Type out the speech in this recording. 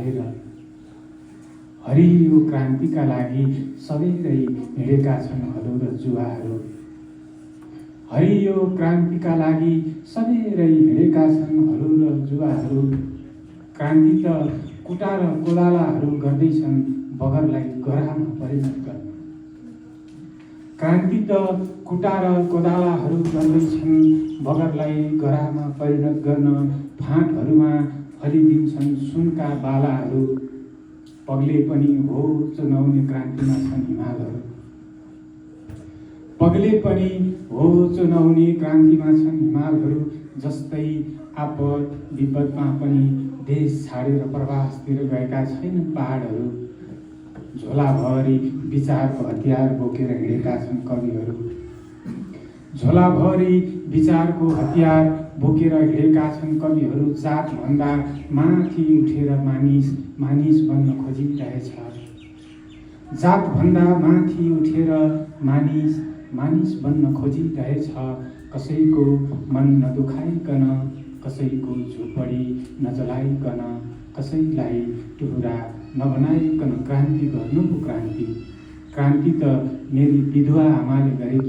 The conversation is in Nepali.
हालेर। हरियो क्रान्तिका लागि सबैरै हिँडेका छन् हलो र जुवाहरू। हरियो क्रान्तिका लागि सबैरै हिँडेका छन् हलो र जुवाहरू। क्रान्ति त कुटा र कोदालाहरू गर्दैछन् बगरलाई गराहमा परिणत गर्न। क्रान्ति त कुटा र कोदालाहरू गर्दैछन् बगरलाई गराहमा परिणत गर्न। फाँटहरूमा फलिदिन्छन् सुनका बालाहरू। पग्ले पनि हो चुनाउने क्रान्तिमा छन् हिमालहरू। पग्ले पनि हो चुनाउने क्रान्तिमा छन् हिमालहरू। जस्तै आपद विपदमा पनि देश छाडेर प्रवासतिर गएका छैनन् पहाडहरू। झोलाभरि विचारको हतियार बोकेर हिँडेका छन् कविहरू। झोलाभरि विचारको हतियार बोकेर हिँडेका छन् कविहरू। जातभन्दा माथि उठेर मानिस मानिस बन्न खोजिरहेछ। जातभन्दा माथि उठेर मानिस मानिस बन्न खोजिरहेछ। कसैको मन नदुखाइकन, कसैको झुपडी नजलाइकन, कसैलाई टुहुरा नबनाइकन क्रान्ति गर्नु पो क्रान्ति। क्रान्ति त मेरी विधवा आमाले गरेकी